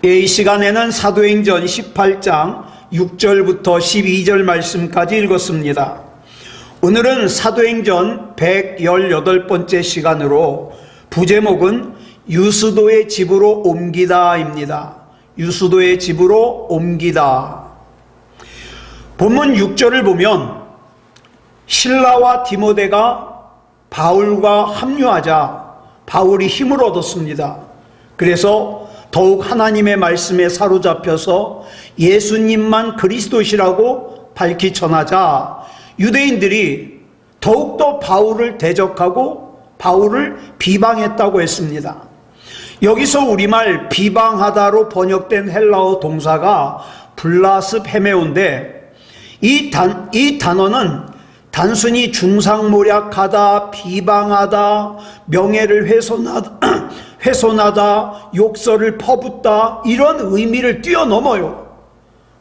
이 시간에는 사도행전 18장 6절부터 12절 말씀까지 읽었습니다. 오늘은 사도행전 118번째 시간으로 부제목은 유스도의 집으로 옮기다입니다. 유스도의 집으로 옮기다. 본문 6절을 보면 실라와 디모데가 바울과 합류하자 바울이 힘을 얻었습니다. 그래서 더욱 하나님의 말씀에 사로잡혀서 예수님만 그리스도시라고 밝히 전하자 유대인들이 더욱더 바울을 대적하고 바울을 비방했다고 했습니다. 여기서 우리말 비방하다로 번역된 헬라어 동사가 블라스페메오인데 이 단어는 단순히 중상모략하다, 비방하다, 명예를 훼손하다, 욕설을 퍼붓다 이런 의미를 뛰어넘어요.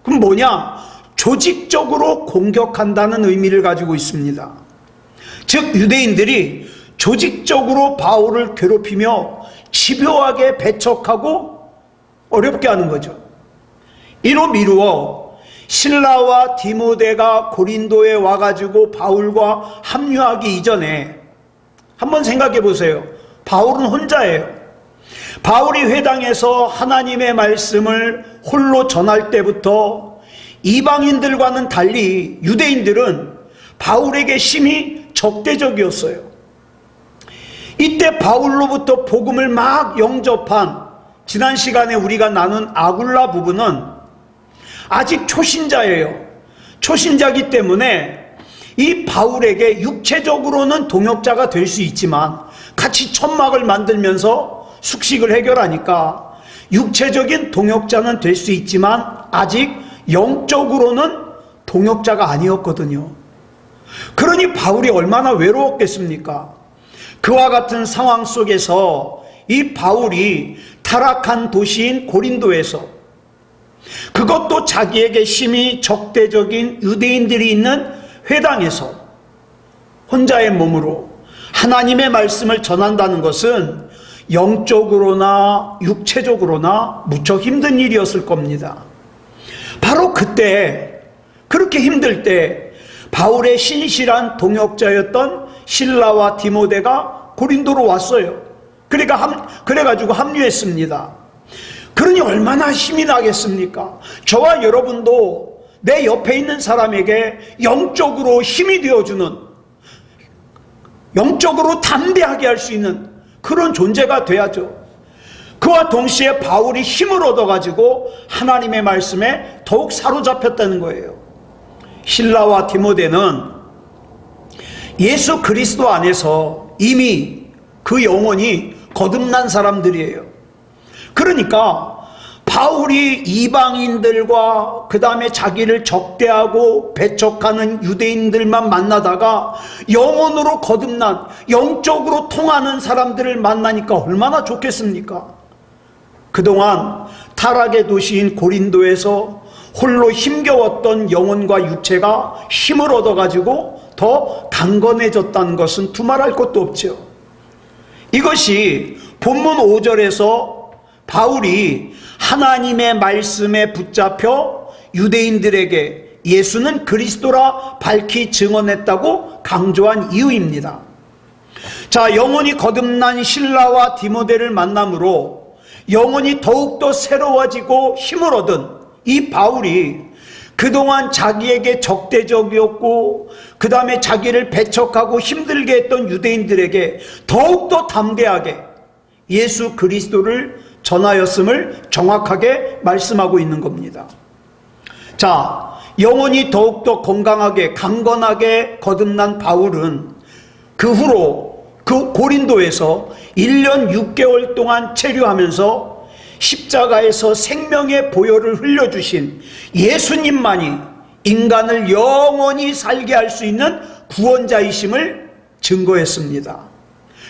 그럼 뭐냐? 조직적으로 공격한다는 의미를 가지고 있습니다. 즉 유대인들이 조직적으로 바울을 괴롭히며 집요하게 배척하고 어렵게 하는 거죠. 이로 미루어 실라와 디모데가 고린도에 와가지고 바울과 합류하기 이전에 한번 생각해 보세요. 바울은 혼자예요. 바울이 회당에서 하나님의 말씀을 홀로 전할 때부터 이방인들과는 달리 유대인들은 바울에게 심히 적대적이었어요. 이때 바울로부터 복음을 막 영접한 지난 시간에 우리가 나눈 아굴라 부부는 아직 초신자예요. 초신자이기 때문에 이 바울에게 육체적으로는 동역자가 될 수 있지만 같이 천막을 만들면서 숙식을 해결하니까 육체적인 동역자는 될 수 있지만 아직 영적으로는 동역자가 아니었거든요. 그러니 바울이 얼마나 외로웠겠습니까? 그와 같은 상황 속에서 이 바울이 타락한 도시인 고린도에서, 그것도 자기에게 심히 적대적인 유대인들이 있는 회당에서 혼자의 몸으로 하나님의 말씀을 전한다는 것은 영적으로나 육체적으로나 무척 힘든 일이었을 겁니다. 바로 그때, 그렇게 힘들 때 바울의 신실한 동역자였던 실라와 디모데가 고린도로 왔어요. 그래가지고 합류했습니다. 그러니 얼마나 힘이 나겠습니까? 저와 여러분도 내 옆에 있는 사람에게 영적으로 힘이 되어주는, 영적으로 담대하게 할 수 있는 그런 존재가 돼야죠. 그와 동시에 바울이 힘을 얻어가지고 하나님의 말씀에 더욱 사로잡혔다는 거예요. 실라와 디모데는 예수 그리스도 안에서 이미 그 영혼이 거듭난 사람들이에요. 그러니까 바울이 이방인들과 그 다음에 자기를 적대하고 배척하는 유대인들만 만나다가 영혼으로 거듭난, 영적으로 통하는 사람들을 만나니까 얼마나 좋겠습니까? 그동안 타락의 도시인 고린도에서 홀로 힘겨웠던 영혼과 육체가 힘을 얻어가지고 더 강건해졌다는 것은 두말할 것도 없죠. 이것이 본문 5절에서 바울이 하나님의 말씀에 붙잡혀 유대인들에게 예수는 그리스도라 밝히 증언했다고 강조한 이유입니다. 자, 영혼이 거듭난 실라와 디모데를 만남으로 영혼이 더욱더 새로워지고 힘을 얻은 이 바울이 그동안 자기에게 적대적이었고 그 다음에 자기를 배척하고 힘들게 했던 유대인들에게 더욱더 담대하게 예수 그리스도를 전하였음을 정확하게 말씀하고 있는 겁니다. 자, 영혼이 더욱더 건강하게 강건하게 거듭난 바울은 그 후로 그 고린도에서 1년 6개월 동안 체류하면서 십자가에서 생명의 보혈을 흘려주신 예수님만이 인간을 영원히 살게 할 수 있는 구원자이심을 증거했습니다.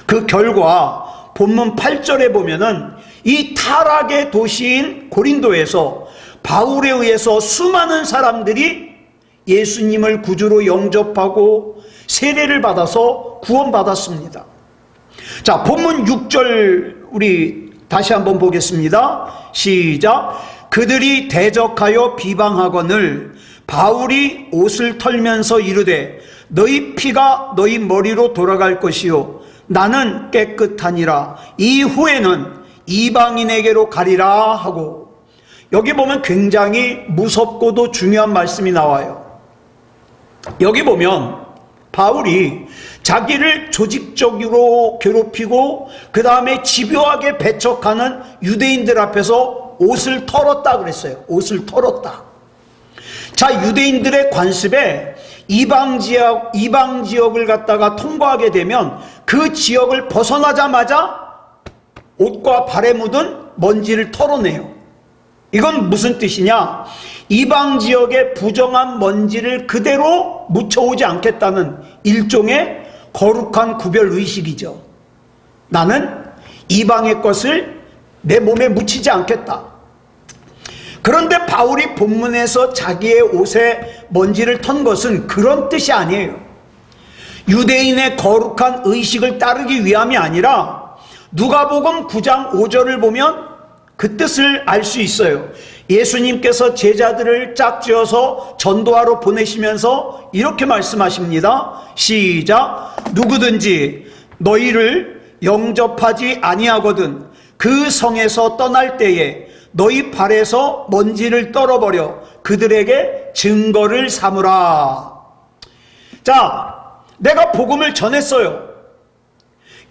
그 결과 본문 8절에 보면은 이 타락의 도시인 고린도에서 바울에 의해서 수많은 사람들이 예수님을 구주로 영접하고 세례를 받아서 구원받았습니다. 자, 본문 6절 우리 다시 한번 보겠습니다. 시작. 그들이 대적하여 비방하거늘 바울이 옷을 털면서 이르되 너희 피가 너희 머리로 돌아갈 것이요 나는 깨끗하니라. 이후에는 이방인에게로 가리라 하고, 여기 보면 굉장히 무섭고도 중요한 말씀이 나와요. 여기 보면 바울이 자기를 조직적으로 괴롭히고 그 다음에 집요하게 배척하는 유대인들 앞에서 옷을 털었다 그랬어요. 옷을 털었다. 자, 유대인들의 관습에 이방 지역을 갖다가 통과하게 되면 그 지역을 벗어나자마자 옷과 발에 묻은 먼지를 털어내요. 이건 무슨 뜻이냐? 이방 지역의 부정한 먼지를 그대로 묻혀오지 않겠다는 일종의 거룩한 구별 의식이죠. 나는 이방의 것을 내 몸에 묻히지 않겠다. 그런데 바울이 본문에서 자기의 옷에 먼지를 턴 것은 그런 뜻이 아니에요. 유대인의 거룩한 의식을 따르기 위함이 아니라 누가복음 9장 5절을 보면 그 뜻을 알 수 있어요. 예수님께서 제자들을 짝지어서 전도하러 보내시면서 이렇게 말씀하십니다. 시작. 누구든지 너희를 영접하지 아니하거든 그 성에서 떠날 때에 너희 발에서 먼지를 떨어버려 그들에게 증거를 삼으라. 자, 내가 복음을 전했어요.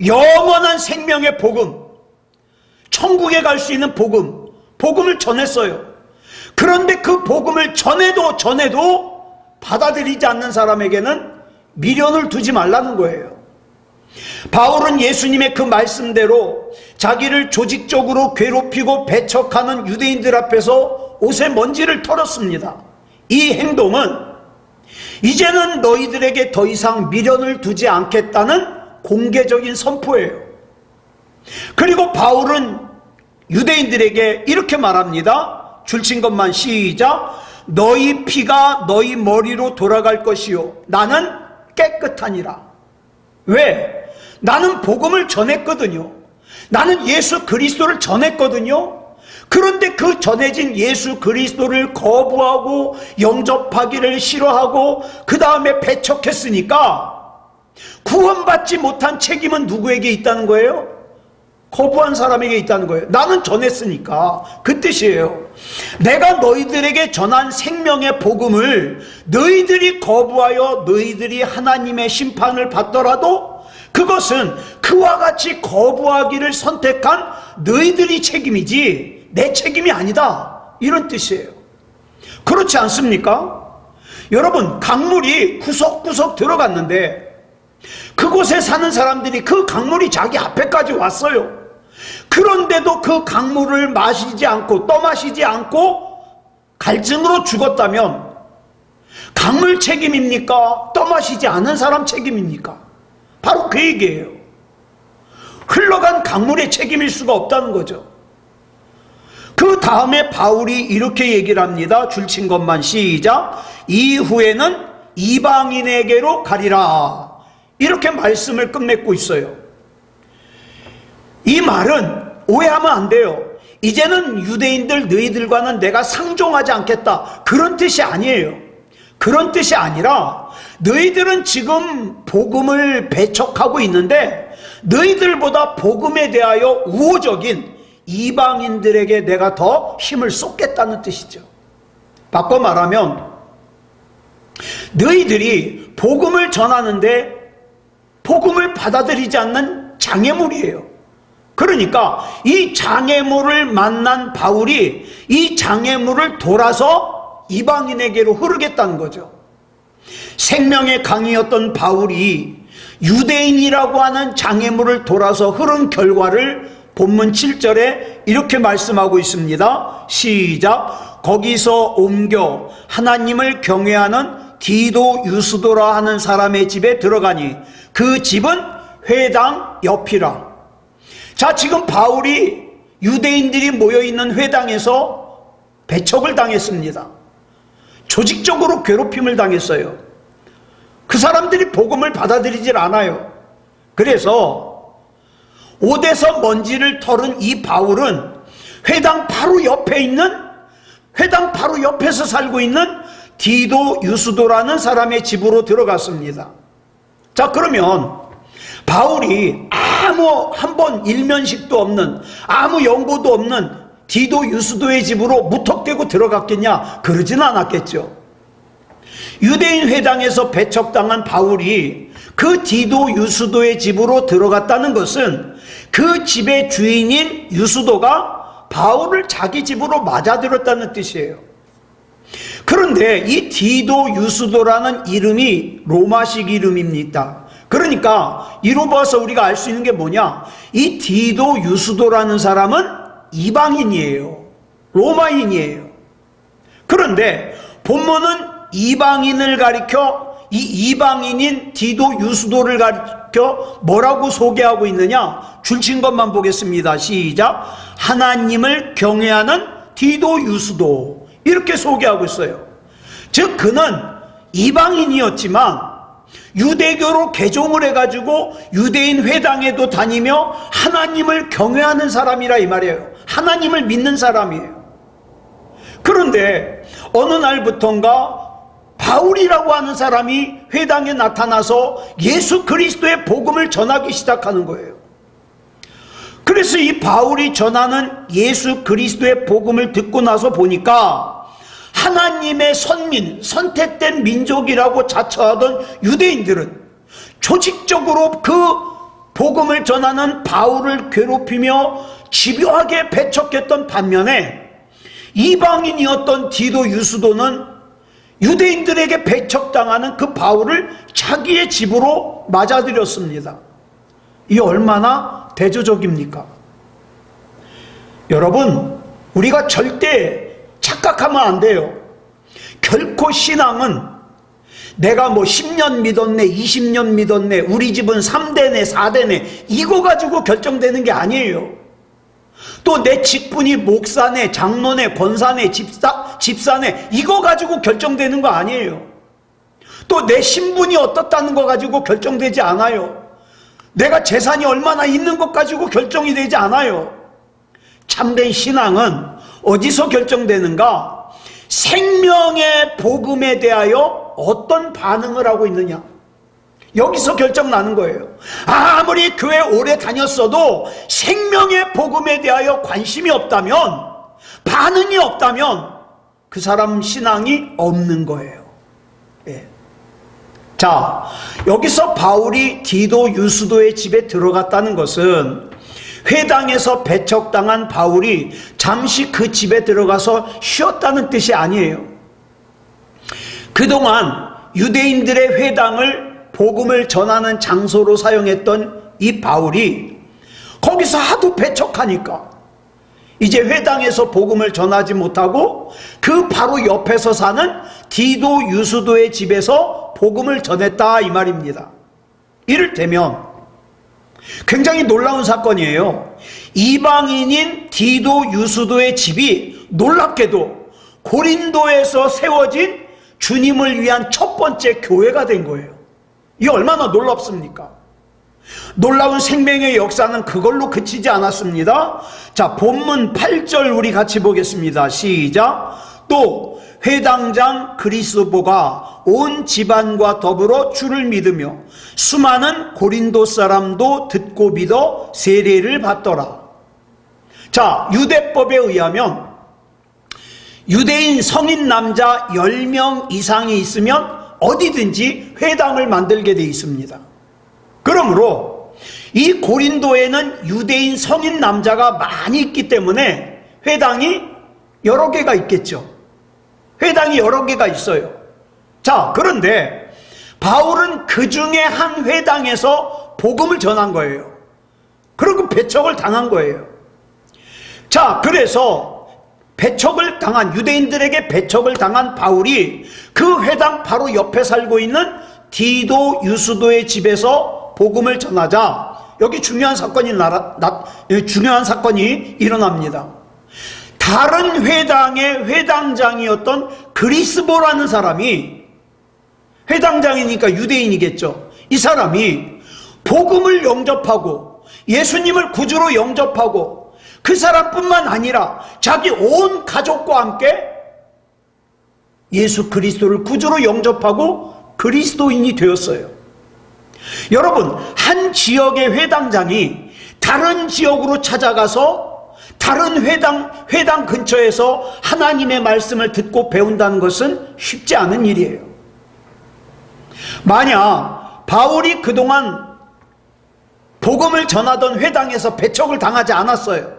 영원한 생명의 복음, 천국에 갈 수 있는 복음을 전했어요. 그런데 그 복음을 전해도 받아들이지 않는 사람에게는 미련을 두지 말라는 거예요. 바울은 예수님의 그 말씀대로 자기를 조직적으로 괴롭히고 배척하는 유대인들 앞에서 옷에 먼지를 털었습니다. 이 행동은 이제는 너희들에게 더 이상 미련을 두지 않겠다는 공개적인 선포예요. 그리고 바울은 유대인들에게 이렇게 말합니다. 줄친 것만 시작. 너희 피가 너희 머리로 돌아갈 것이요 나는 깨끗하니라. 왜? 나는 복음을 전했거든요. 나는 예수 그리스도를 전했거든요. 그런데 그 전해진 예수 그리스도를 거부하고 영접하기를 싫어하고 그 다음에 배척했으니까 구원받지 못한 책임은 누구에게 있다는 거예요? 거부한 사람에게 있다는 거예요. 나는 전했으니까. 그 뜻이에요. 내가 너희들에게 전한 생명의 복음을 너희들이 거부하여 너희들이 하나님의 심판을 받더라도 그것은 그와 같이 거부하기를 선택한 너희들이 책임이지 내 책임이 아니다. 이런 뜻이에요. 그렇지 않습니까? 여러분, 강물이 구석구석 들어갔는데 그곳에 사는 사람들이 그 강물이 자기 앞에까지 왔어요. 그런데도 그 강물을 마시지 않고 떠마시지 않고 갈증으로 죽었다면 강물 책임입니까? 떠마시지 않은 사람 책임입니까? 바로 그 얘기예요. 흘러간 강물의 책임일 수가 없다는 거죠. 그 다음에 바울이 이렇게 얘기를 합니다. 줄친 것만 시작. 이후에는 이방인에게로 가리라. 이렇게 말씀을 끝맺고 있어요. 이 말은 오해하면 안 돼요. 이제는 유대인들 너희들과는 내가 상종하지 않겠다. 그런 뜻이 아니에요. 그런 뜻이 아니라 너희들은 지금 복음을 배척하고 있는데 너희들보다 복음에 대하여 우호적인 이방인들에게 내가 더 힘을 쏟겠다는 뜻이죠. 바꿔 말하면 너희들이 복음을 전하는데 복음을 받아들이지 않는 장애물이에요. 그러니까 이 장애물을 만난 바울이 이 장애물을 돌아서 이방인에게로 흐르겠다는 거죠. 생명의 강이었던 바울이 유대인이라고 하는 장애물을 돌아서 흐른 결과를 본문 7절에 이렇게 말씀하고 있습니다. 시작. 거기서 옮겨 하나님을 경외하는 디도 유스도라 하는 사람의 집에 들어가니 그 집은 회당 옆이라. 자, 지금 바울이 유대인들이 모여있는 회당에서 배척을 당했습니다. 조직적으로 괴롭힘을 당했어요. 그 사람들이 복음을 받아들이질 않아요. 그래서 옷에서 먼지를 털은 이 바울은 회당 바로 옆에서 살고 있는 디도 유스도라는 사람의 집으로 들어갔습니다. 자, 그러면 바울이 아무 한 번 일면식도 없는, 아무 연고도 없는 디도 유스도의 집으로 무턱대고 들어갔겠냐? 그러진 않았겠죠. 유대인 회당에서 배척당한 바울이 그 디도 유스도의 집으로 들어갔다는 것은 그 집의 주인인 유스도가 바울을 자기 집으로 맞아들였다는 뜻이에요. 그런데 이 디도 유스도라는 이름이 로마식 이름입니다. 그러니까 이로 봐서 우리가 알 수 있는 게 뭐냐? 이 디도 유스도라는 사람은 이방인이에요. 로마인이에요. 그런데 본문은 이방인을 가리켜, 이 이방인인 디도 유스도를 가리켜 뭐라고 소개하고 있느냐? 줄친 것만 보겠습니다. 시작. 하나님을 경외하는 디도 유스도, 이렇게 소개하고 있어요. 즉 그는 이방인이었지만 유대교로 개종을 해가지고 유대인 회당에도 다니며 하나님을 경외하는 사람이라 이 말이에요. 하나님을 믿는 사람이에요. 그런데 어느 날부턴가 바울이라고 하는 사람이 회당에 나타나서 예수 그리스도의 복음을 전하기 시작하는 거예요. 그래서 이 바울이 전하는 예수 그리스도의 복음을 듣고 나서 보니까 하나님의 선민, 선택된 민족이라고 자처하던 유대인들은 조직적으로 그 복음을 전하는 바울을 괴롭히며 집요하게 배척했던 반면에 이방인이었던 디도 유스도는 유대인들에게 배척당하는 그 바울을 자기의 집으로 맞아들였습니다. 이 얼마나 대조적입니까? 여러분, 우리가 절대 착각하면 안 돼요. 결코 신앙은 내가 뭐 10년 믿었네, 20년 믿었네, 우리 집은 3대네, 4대네, 이거 가지고 결정되는 게 아니에요. 또 내 직분이 목사네, 장로네, 권사네, 집사네, 이거 가지고 결정되는 거 아니에요. 또 내 신분이 어떻다는 거 가지고 결정되지 않아요. 내가 재산이 얼마나 있는 것 가지고 결정이 되지 않아요. 참된 신앙은 어디서 결정되는가? 생명의 복음에 대하여 어떤 반응을 하고 있느냐, 여기서 결정 나는 거예요. 아무리 교회 오래 다녔어도 생명의 복음에 대하여 관심이 없다면, 반응이 없다면 그 사람 신앙이 없는 거예요. 예. 자, 여기서 바울이 디도 유스도의 집에 들어갔다는 것은 회당에서 배척당한 바울이 잠시 그 집에 들어가서 쉬었다는 뜻이 아니에요. 그동안 유대인들의 회당을 복음을 전하는 장소로 사용했던 이 바울이 거기서 하도 배척하니까 이제 회당에서 복음을 전하지 못하고 그 바로 옆에서 사는 디도 유스도의 집에서 복음을 전했다 이 말입니다. 이를테면 굉장히 놀라운 사건이에요. 이방인인 디도 유스도의 집이 놀랍게도 고린도에서 세워진 주님을 위한 첫 번째 교회가 된 거예요. 이게 얼마나 놀랍습니까? 놀라운 생명의 역사는 그걸로 그치지 않았습니다. 자, 본문 8절 우리 같이 보겠습니다. 시작. 또 회당장 그리스보가 온 집안과 더불어 주를 믿으며 수많은 고린도 사람도 듣고 믿어 세례를 받더라. 자, 유대법에 의하면 유대인 성인 남자 10명 이상이 있으면 어디든지 회당을 만들게 되어 있습니다. 그러므로 이 고린도에는 유대인 성인 남자가 많이 있기 때문에 회당이 여러 개가 있겠죠. 회당이 여러 개가 있어요. 자, 그런데 바울은 그 중에 한 회당에서 복음을 전한 거예요. 그리고 배척을 당한 거예요. 자, 그래서 배척을 당한, 유대인들에게 배척을 당한 바울이 그 회당 바로 옆에 살고 있는 디도 유스도의 집에서 복음을 전하자 여기 중요한 사건이 일어납니다. 다른 회당의 회당장이었던 그리스보라는 사람이, 회당장이니까 유대인이겠죠. 이 사람이 복음을 영접하고 예수님을 구주로 영접하고 그 사람뿐만 아니라 자기 온 가족과 함께 예수 그리스도를 구주로 영접하고 그리스도인이 되었어요. 여러분, 한 지역의 회당장이 다른 지역으로 찾아가서 다른 회당 근처에서 하나님의 말씀을 듣고 배운다는 것은 쉽지 않은 일이에요. 만약 바울이 그동안 복음을 전하던 회당에서 배척을 당하지 않았어요.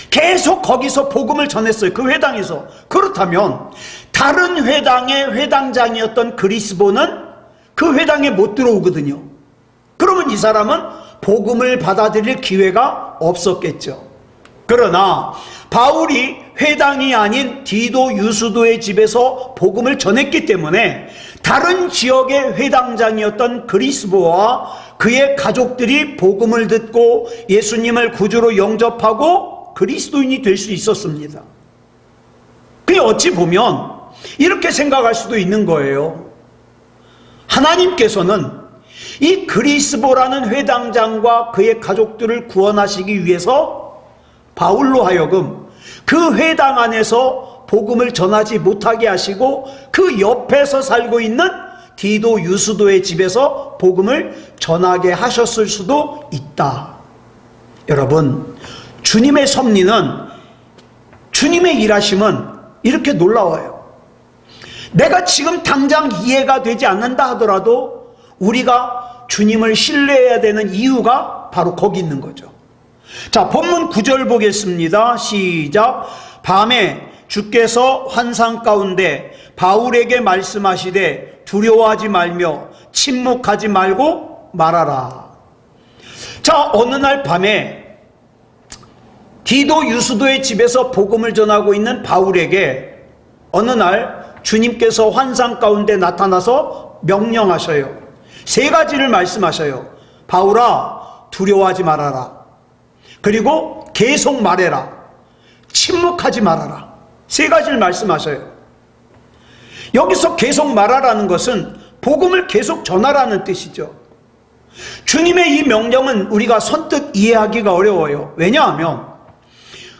계속 거기서 복음을 전했어요. 그 회당에서. 그렇다면 다른 회당의 회당장이었던 그리스보는 그 회당에 못 들어오거든요. 그러면 이 사람은 복음을 받아들일 기회가 없었겠죠. 그러나 바울이 회당이 아닌 디도 유수도의 집에서 복음을 전했기 때문에 다른 지역의 회당장이었던 그리스보와 그의 가족들이 복음을 듣고 예수님을 구주로 영접하고 그리스도인이 될 수 있었습니다. 그게 어찌 보면 이렇게 생각할 수도 있는 거예요. 하나님께서는 이 그리스보라는 회당장과 그의 가족들을 구원하시기 위해서 바울로 하여금 그 회당 안에서 복음을 전하지 못하게 하시고 그 옆에서 살고 있는 디도 유수도의 집에서 복음을 전하게 하셨을 수도 있다. 여러분, 주님의 섭리는, 주님의 일하심은 이렇게 놀라워요. 내가 지금 당장 이해가 되지 않는다 하더라도 우리가 주님을 신뢰해야 되는 이유가 바로 거기 있는 거죠. 자, 본문 9절 보겠습니다. 시작. 밤에 주께서 환상 가운데 바울에게 말씀하시되 두려워하지 말며 침묵하지 말고 말하라. 자, 어느 날 밤에 디도 유수도의 집에서 복음을 전하고 있는 바울에게 어느 날 주님께서 환상 가운데 나타나서 명령하셔요. 세 가지를 말씀하셔요. 바울아, 두려워하지 말아라. 그리고 계속 말해라. 침묵하지 말아라. 세 가지를 말씀하셔요. 여기서 계속 말하라는 것은 복음을 계속 전하라는 뜻이죠. 주님의 이 명령은 우리가 선뜻 이해하기가 어려워요. 왜냐하면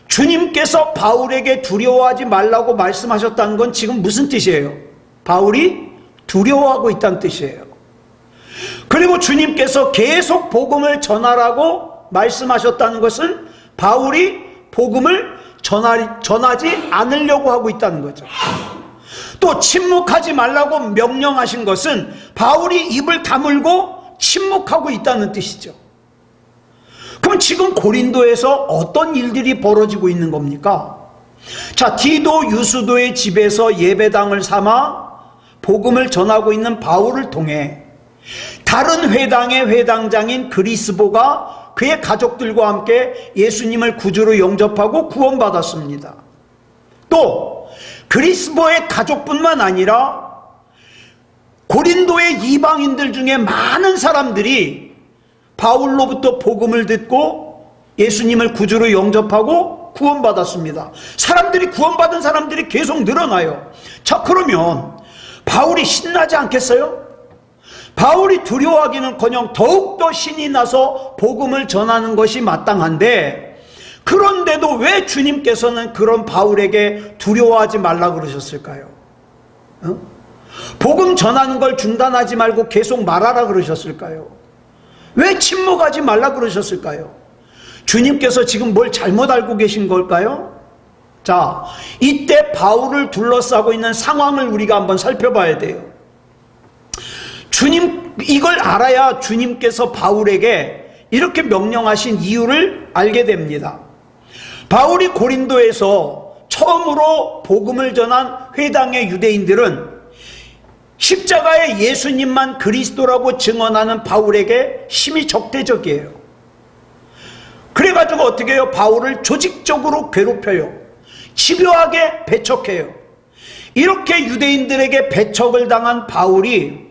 주님께서 바울에게 두려워하지 말라고 말씀하셨다는 건 지금 무슨 뜻이에요? 바울이 두려워하고 있다는 뜻이에요. 그리고 주님께서 계속 복음을 전하라고 말씀하셨다는 것은 바울이 복음을 전하지 않으려고 하고 있다는 거죠. 또 침묵하지 말라고 명령하신 것은 바울이 입을 다물고 침묵하고 있다는 뜻이죠. 그럼 지금 고린도에서 어떤 일들이 벌어지고 있는 겁니까? 자, 디도 유수도의 집에서 예배당을 삼아 복음을 전하고 있는 바울을 통해 다른 회당의 회당장인 그리스보가 그의 가족들과 함께 예수님을 구주로 영접하고 구원받았습니다. 또 그리스보의 가족뿐만 아니라 고린도의 이방인들 중에 많은 사람들이 바울로부터 복음을 듣고 예수님을 구주로 영접하고 구원받았습니다. 사람들이, 구원받은 사람들이 계속 늘어나요. 자, 그러면 바울이 신나지 않겠어요? 바울이 두려워하기는커녕 더욱더 신이 나서 복음을 전하는 것이 마땅한데, 그런데도 왜 주님께서는 그런 바울에게 두려워하지 말라 그러셨을까요? 복음 전하는 걸 중단하지 말고 계속 말하라 그러셨을까요? 왜 침묵하지 말라 그러셨을까요? 주님께서 지금 뭘 잘못 알고 계신 걸까요? 자, 이때 바울을 둘러싸고 있는 상황을 우리가 한번 살펴봐야 돼요. 이걸 알아야 주님께서 바울에게 이렇게 명령하신 이유를 알게 됩니다. 바울이 고린도에서 처음으로 복음을 전한 회당의 유대인들은 십자가의 예수님만 그리스도라고 증언하는 바울에게 심히 적대적이에요. 그래가지고 어떻게 해요? 바울을 조직적으로 괴롭혀요. 집요하게 배척해요. 이렇게 유대인들에게 배척을 당한 바울이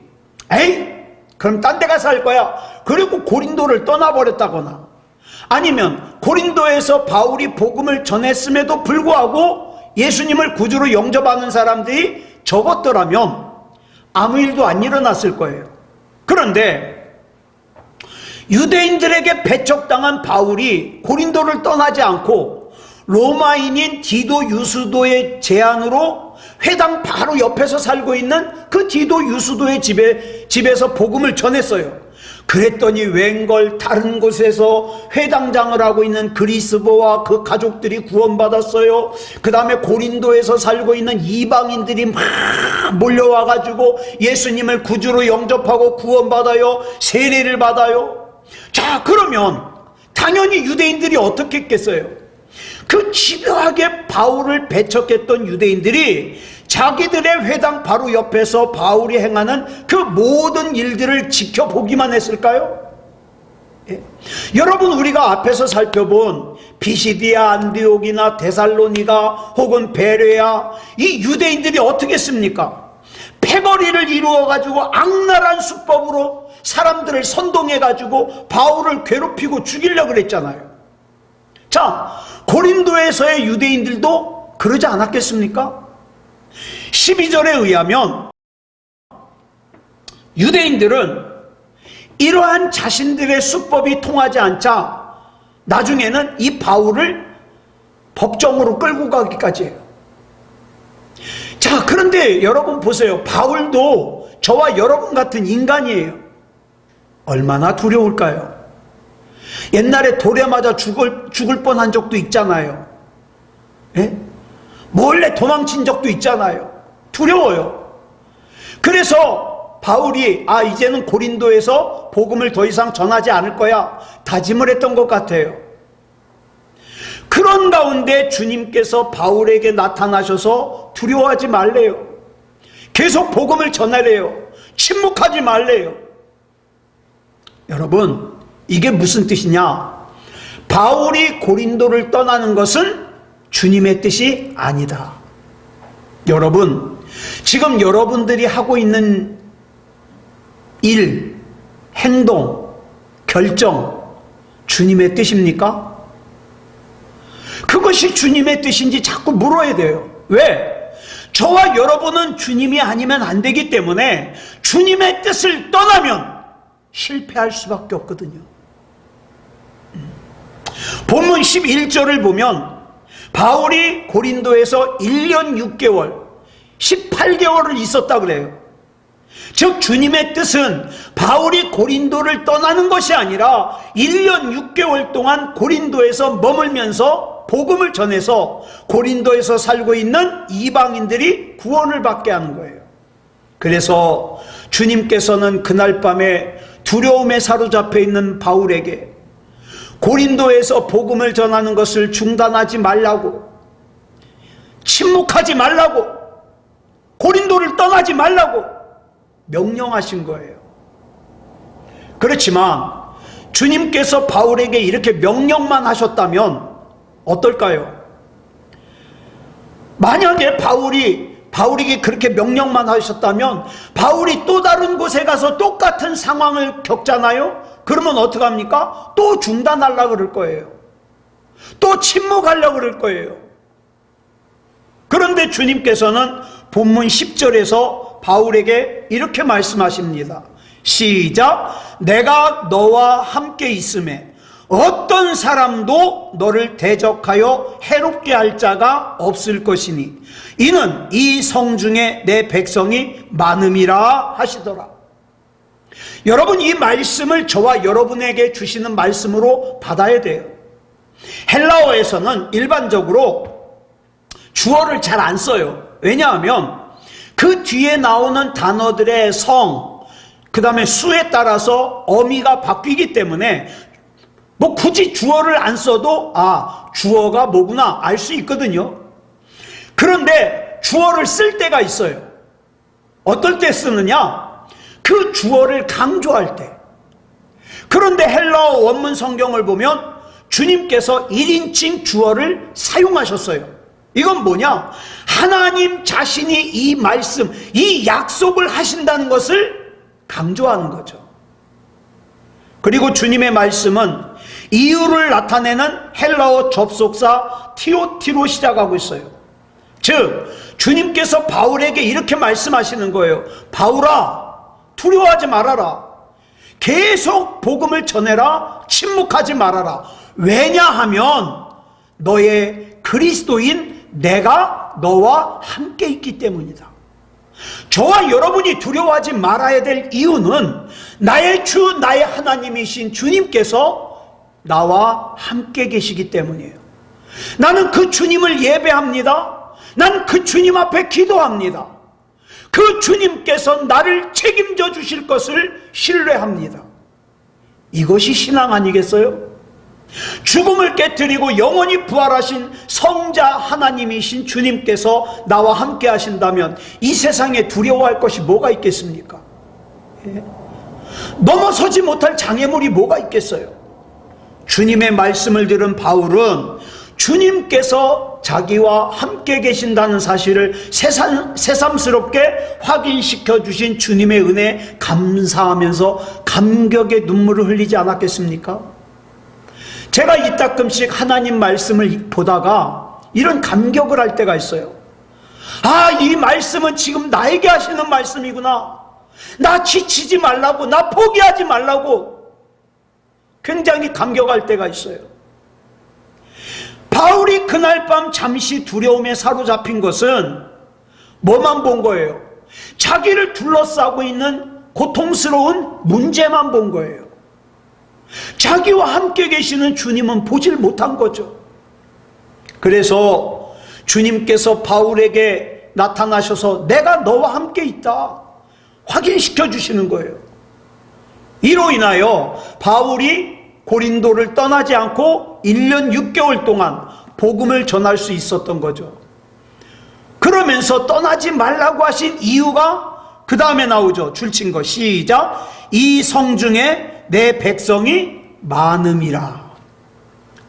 에이, 그럼 딴 데 가서 할 거야. 그리고 고린도를 떠나버렸다거나, 아니면 고린도에서 바울이 복음을 전했음에도 불구하고 예수님을 구주로 영접하는 사람들이 적었더라면 아무 일도 안 일어났을 거예요. 그런데 유대인들에게 배척당한 바울이 고린도를 떠나지 않고 로마인인 디도 유스도의 제안으로 회당 바로 옆에서 살고 있는 그 디도 유스도의 집에서 복음을 전했어요. 그랬더니 웬걸 다른 곳에서 회당장을 하고 있는 그리스도와 그 가족들이 구원받았어요. 그 다음에 고린도에서 살고 있는 이방인들이 막 몰려와가지고 예수님을 구주로 영접하고 구원받아요. 세례를 받아요. 자, 그러면 당연히 유대인들이 어떻게 했겠어요? 그 집요하게 바울을 배척했던 유대인들이 자기들의 회당 바로 옆에서 바울이 행하는 그 모든 일들을 지켜보기만 했을까요? 예. 여러분, 우리가 앞에서 살펴본 비시디아, 안디옥이나 데살로니가 혹은 베레아, 이 유대인들이 어떻게 했습니까? 패거리를 이루어가지고 악랄한 수법으로 사람들을 선동해가지고 바울을 괴롭히고 죽이려고 그랬잖아요. 자, 고린도에서의 유대인들도 그러지 않았겠습니까? 12절에 의하면 유대인들은 이러한 자신들의 수법이 통하지 않자 나중에는 이 바울을 법정으로 끌고 가기까지 해요. 자, 그런데 여러분 보세요. 바울도 저와 여러분 같은 인간이에요. 얼마나 두려울까요? 옛날에 돌에 맞아 죽을 뻔한 적도 있잖아요. 예? 몰래 도망친 적도 있잖아요. 두려워요. 그래서 바울이 이제는 고린도에서 복음을 더 이상 전하지 않을 거야 다짐을 했던 것 같아요. 그런 가운데 주님께서 바울에게 나타나셔서 두려워하지 말래요. 계속 복음을 전하래요. 침묵하지 말래요. 여러분, 이게 무슨 뜻이냐? 바울이 고린도를 떠나는 것은 주님의 뜻이 아니다. 여러분, 지금 여러분들이 하고 있는 일, 행동, 결정, 주님의 뜻입니까? 그것이 주님의 뜻인지 자꾸 물어야 돼요. 왜? 저와 여러분은 주님이 아니면 안 되기 때문에 주님의 뜻을 떠나면 실패할 수밖에 없거든요. 본문 11절을 보면 바울이 고린도에서 1년 6개월 18개월을 있었다 그래요. 즉 주님의 뜻은 바울이 고린도를 떠나는 것이 아니라 1년 6개월 동안 고린도에서 머물면서 복음을 전해서 고린도에서 살고 있는 이방인들이 구원을 받게 하는 거예요. 그래서 주님께서는 그날 밤에 두려움에 사로잡혀 있는 바울에게 고린도에서 복음을 전하는 것을 중단하지 말라고, 침묵하지 말라고, 고린도를 떠나지 말라고 명령하신 거예요. 그렇지만 주님께서 바울에게 이렇게 명령만 하셨다면 어떨까요? 만약에 바울에게 그렇게 명령만 하셨다면 바울이 또 다른 곳에 가서 똑같은 상황을 겪잖아요? 그러면 어떡합니까? 또 중단하려고 그럴 거예요. 또 침묵하려고 그럴 거예요. 그런데 주님께서는 본문 10절에서 바울에게 이렇게 말씀하십니다. 시작. 내가 너와 함께 있음에 어떤 사람도 너를 대적하여 해롭게 할 자가 없을 것이니 이는 이 성중에 내 백성이 많음이라 하시더라. 여러분, 이 말씀을 저와 여러분에게 주시는 말씀으로 받아야 돼요. 헬라어에서는 일반적으로 주어를 잘 안 써요. 왜냐하면 그 뒤에 나오는 단어들의 성, 그 다음에 수에 따라서 어미가 바뀌기 때문에 굳이 주어를 안 써도 주어가 뭐구나 알 수 있거든요. 그런데 주어를 쓸 때가 있어요. 어떨 때 쓰느냐? 그 주어를 강조할 때. 그런데 헬라어 원문 성경을 보면 주님께서 1인칭 주어를 사용하셨어요. 이건 뭐냐? 하나님 자신이 이 말씀, 이 약속을 하신다는 것을 강조하는 거죠. 그리고 주님의 말씀은 이유를 나타내는 헬라어 접속사 티오티로 시작하고 있어요. 즉 주님께서 바울에게 이렇게 말씀하시는 거예요. 바울아, 두려워하지 말아라. 계속 복음을 전해라. 침묵하지 말아라. 왜냐하면 너의 그리스도인 내가 너와 함께 있기 때문이다. 저와 여러분이 두려워하지 말아야 될 이유는 나의 주 나의 하나님이신 주님께서 나와 함께 계시기 때문이에요. 나는 그 주님을 예배합니다. 난 그 주님 앞에 기도합니다. 그 주님께서 나를 책임져 주실 것을 신뢰합니다. 이것이 신앙 아니겠어요? 죽음을 깨뜨리고 영원히 부활하신 성자 하나님이신 주님께서 나와 함께 하신다면 이 세상에 두려워할 것이 뭐가 있겠습니까? 넘어서지 못할 장애물이 뭐가 있겠어요? 주님의 말씀을 들은 바울은 주님께서 자기와 함께 계신다는 사실을 새삼스럽게 확인시켜 주신 주님의 은혜에 감사하면서 감격의 눈물을 흘리지 않았겠습니까? 제가 이따금씩 하나님 말씀을 보다가 이런 감격을 할 때가 있어요. 아, 이 말씀은 지금 나에게 하시는 말씀이구나. 나 지치지 말라고, 나 포기하지 말라고 굉장히 감격할 때가 있어요. 바울이 그날 밤 잠시 두려움에 사로잡힌 것은 뭐만 본 거예요? 자기를 둘러싸고 있는 고통스러운 문제만 본 거예요. 자기와 함께 계시는 주님은 보질 못한 거죠. 그래서 주님께서 바울에게 나타나셔서 내가 너와 함께 있다 확인시켜 주시는 거예요. 이로 인하여 바울이 고린도를 떠나지 않고 1년 6개월 동안 복음을 전할 수 있었던 거죠. 그러면서 떠나지 말라고 하신 이유가 그 다음에 나오죠. 줄친 거 시작. 이 성중에 내 백성이 많음이라.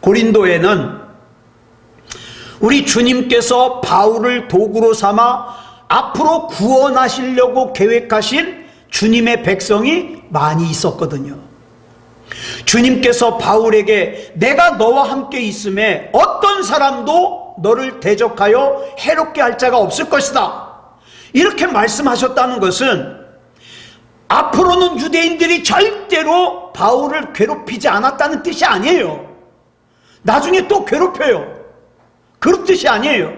고린도에는 우리 주님께서 바울을 도구로 삼아 앞으로 구원하시려고 계획하신 주님의 백성이 많이 있었거든요. 주님께서 바울에게 내가 너와 함께 있음에 어떤 사람도 너를 대적하여 해롭게 할 자가 없을 것이다 이렇게 말씀하셨다는 것은 앞으로는 유대인들이 절대로 바울을 괴롭히지 않았다는 뜻이 아니에요. 나중에 또 괴롭혀요. 그런 뜻이 아니에요.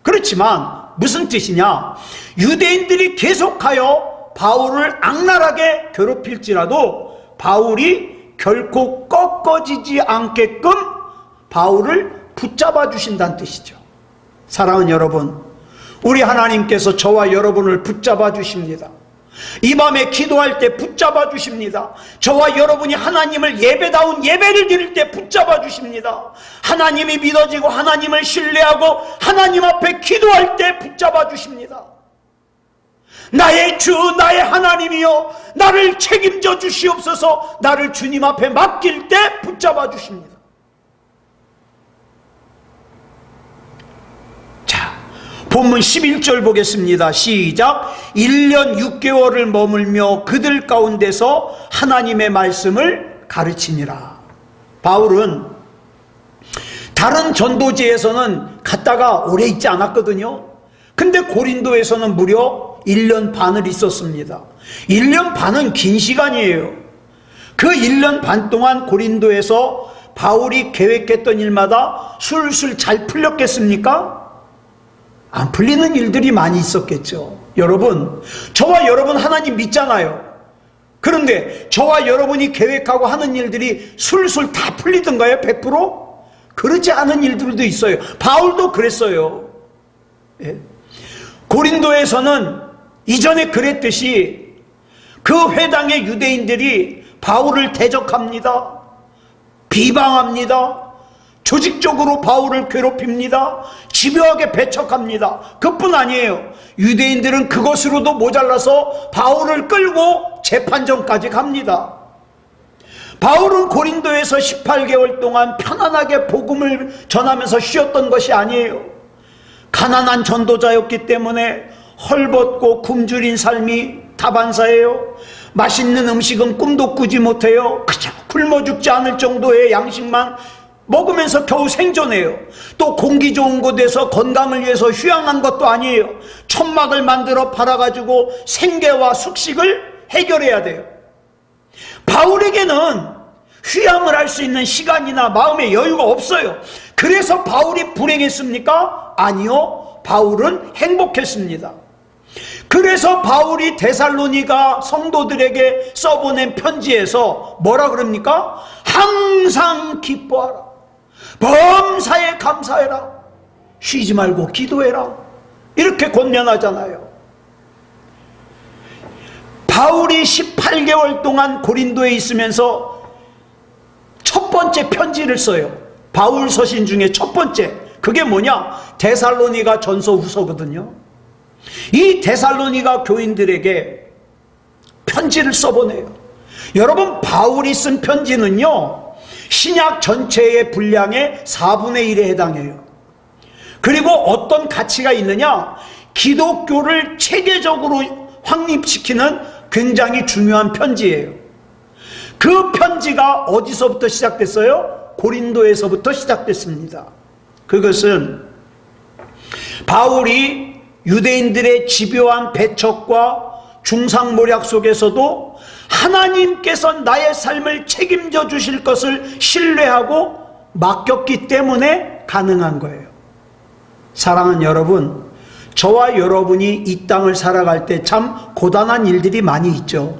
그렇지만 무슨 뜻이냐? 유대인들이 계속하여 바울을 악랄하게 괴롭힐지라도 바울이 결코 꺾어지지 않게끔 바울을 붙잡아 주신다는 뜻이죠. 사랑하는 여러분, 우리 하나님께서 저와 여러분을 붙잡아 주십니다. 이 밤에 기도할 때 붙잡아 주십니다. 저와 여러분이 하나님을 예배다운 예배를 드릴 때 붙잡아 주십니다. 하나님이 믿어지고 하나님을 신뢰하고 하나님 앞에 기도할 때 붙잡아 주십니다. 나의 주 나의 하나님이여 나를 책임져 주시옵소서. 나를 주님 앞에 맡길 때 붙잡아 주십니다. 자, 본문 11절 보겠습니다. 시작. 1년 6개월을 머물며 그들 가운데서 하나님의 말씀을 가르치니라. 바울은 다른 전도지에서는 갔다가 오래 있지 않았거든요. 근데 고린도에서는 무려 1년 반을 있었습니다. 1년 반은 긴 시간이에요. 그 1년 반 동안 고린도에서 바울이 계획했던 일마다 술술 잘 풀렸겠습니까? 안 풀리는 일들이 많이 있었겠죠. 여러분, 저와 여러분 하나님 믿잖아요. 그런데 저와 여러분이 계획하고 하는 일들이 술술 다 풀리던가요? 100%? 그렇지 않은 일들도 있어요. 바울도 그랬어요. 예. 고린도에서는 이전에 그랬듯이 그 회당의 유대인들이 바울을 대적합니다. 비방합니다. 조직적으로 바울을 괴롭힙니다. 집요하게 배척합니다. 그뿐 아니에요. 유대인들은 그것으로도 모자라서 바울을 끌고 재판정까지 갑니다. 바울은 고린도에서 18개월 동안 편안하게 복음을 전하면서 쉬었던 것이 아니에요. 가난한 전도자였기 때문에 헐벗고 굶주린 삶이 다반사예요. 맛있는 음식은 꿈도 꾸지 못해요. 그저 굶어 죽지 않을 정도의 양식만 먹으면서 겨우 생존해요. 또 공기 좋은 곳에서 건강을 위해서 휴양한 것도 아니에요. 천막을 만들어 팔아가지고 생계와 숙식을 해결해야 돼요. 바울에게는 휴양을 할 수 있는 시간이나 마음의 여유가 없어요. 그래서 바울이 불행했습니까? 아니요. 바울은 행복했습니다. 그래서 바울이 데살로니가 성도들에게 써보낸 편지에서 뭐라 그럽니까? 항상 기뻐하라. 범사에 감사해라. 쉬지 말고 기도해라. 이렇게 권면하잖아요. 바울이 18개월 동안 고린도에 있으면서 첫 번째 편지를 써요. 바울 서신 중에 첫 번째. 그게 뭐냐? 데살로니가 전서 후서거든요. 이 데살로니가 교인들에게 편지를 써보내요. 여러분, 바울이 쓴 편지는요, 신약 전체의 분량의 4분의 1에 해당해요. 그리고 어떤 가치가 있느냐? 기독교를 체계적으로 확립시키는 굉장히 중요한 편지예요. 그 편지가 어디서부터 시작됐어요? 고린도에서부터 시작됐습니다. 그것은 바울이 유대인들의 집요한 배척과 중상모략 속에서도 하나님께서 나의 삶을 책임져 주실 것을 신뢰하고 맡겼기 때문에 가능한 거예요. 사랑하는 여러분, 저와 여러분이 이 땅을 살아갈 때 참 고단한 일들이 많이 있죠.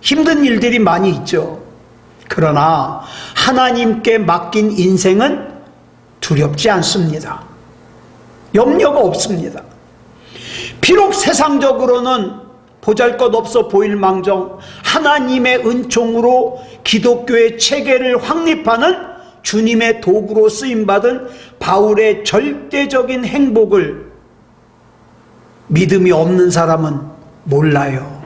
힘든 일들이 많이 있죠. 그러나 하나님께 맡긴 인생은 두렵지 않습니다. 염려가 없습니다. 비록 세상적으로는 보잘것없어 보일 망정 하나님의 은총으로 기독교의 체계를 확립하는 주님의 도구로 쓰임받은 바울의 절대적인 행복을 믿음이 없는 사람은 몰라요.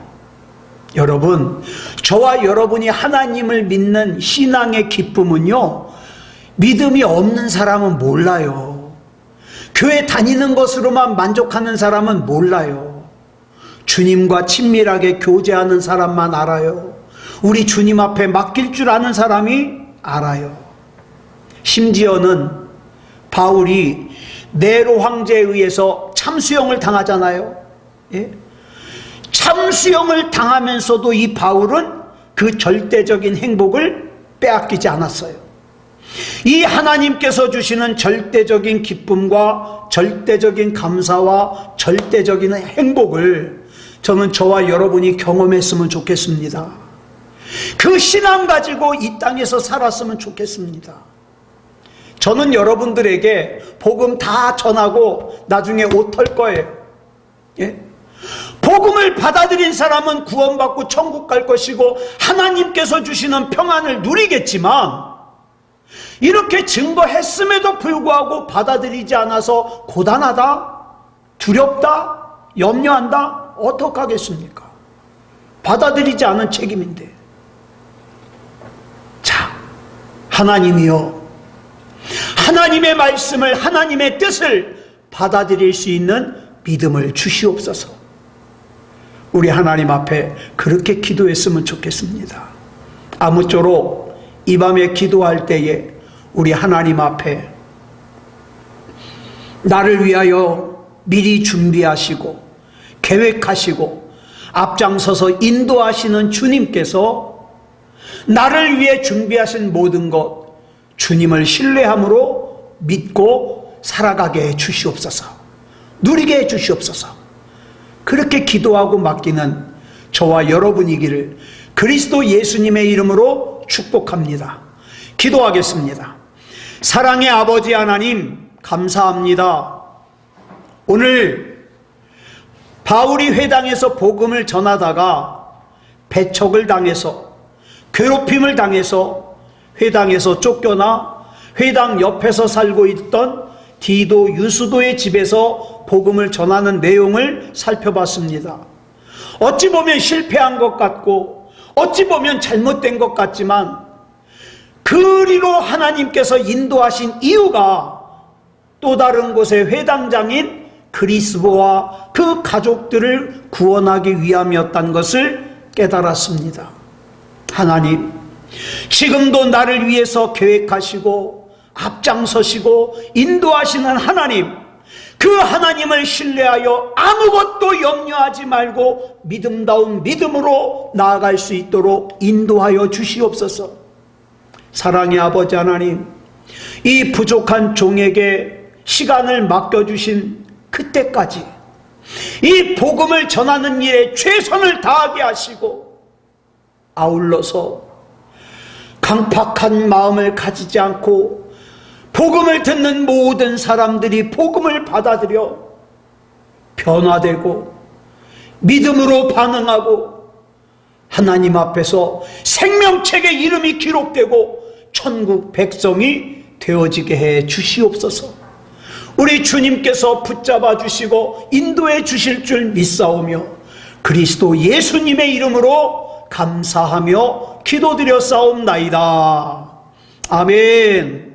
여러분, 저와 여러분이 하나님을 믿는 신앙의 기쁨은요, 믿음이 없는 사람은 몰라요. 교회 다니는 것으로만 만족하는 사람은 몰라요. 주님과 친밀하게 교제하는 사람만 알아요. 우리 주님 앞에 맡길 줄 아는 사람이 알아요. 심지어는 바울이 네로 황제에 의해서 참수형을 당하잖아요. 예? 참수형을 당하면서도 이 바울은 그 절대적인 행복을 빼앗기지 않았어요. 이 하나님께서 주시는 절대적인 기쁨과 절대적인 감사와 절대적인 행복을 저는 저와 여러분이 경험했으면 좋겠습니다. 그 신앙 가지고 이 땅에서 살았으면 좋겠습니다. 저는 여러분들에게 복음 다 전하고 나중에 옷 털 거예요. 예? 복음을 받아들인 사람은 구원받고 천국 갈 것이고 하나님께서 주시는 평안을 누리겠지만, 이렇게 증거했음에도 불구하고 받아들이지 않아서 고단하다, 두렵다, 염려한다, 어떡하겠습니까? 받아들이지 않은 책임인데. 자, 하나님이요, 하나님의 말씀을, 하나님의 뜻을 받아들일 수 있는 믿음을 주시옵소서. 우리 하나님 앞에 그렇게 기도했으면 좋겠습니다. 아무쪼록 이 밤에 기도할 때에 우리 하나님 앞에 나를 위하여 미리 준비하시고 계획하시고 앞장서서 인도하시는 주님께서 나를 위해 준비하신 모든 것 주님을 신뢰함으로 믿고 살아가게 해 주시옵소서. 누리게 해 주시옵소서. 그렇게 기도하고 맡기는 저와 여러분이기를 그리스도 예수님의 이름으로 축복합니다. 기도하겠습니다. 사랑의 아버지 하나님, 감사합니다. 오늘 바울이 회당에서 복음을 전하다가 배척을 당해서, 괴롭힘을 당해서 회당에서 쫓겨나 회당 옆에서 살고 있던 디도, 유수도의 집에서 복음을 전하는 내용을 살펴봤습니다. 어찌 보면 실패한 것 같고 어찌 보면 잘못된 것 같지만 그리로 하나님께서 인도하신 이유가 또 다른 곳의 회당장인 그리스도와 그 가족들을 구원하기 위함이었다는 것을 깨달았습니다. 하나님, 지금도 나를 위해서 계획하시고 앞장서시고 인도하시는 하나님, 그 하나님을 신뢰하여 아무것도 염려하지 말고 믿음다운 믿음으로 나아갈 수 있도록 인도하여 주시옵소서. 사랑의 아버지 하나님, 이 부족한 종에게 시간을 맡겨주신 그때까지 이 복음을 전하는 일에 최선을 다하게 하시고, 아울러서 강팍한 마음을 가지지 않고 복음을 듣는 모든 사람들이 복음을 받아들여 변화되고 믿음으로 반응하고 하나님 앞에서 생명책의 이름이 기록되고 천국 백성이 되어지게 해 주시옵소서. 우리 주님께서 붙잡아 주시고 인도해 주실 줄 믿사오며 그리스도 예수님의 이름으로 감사하며 기도드려 싸움나이다. 아멘.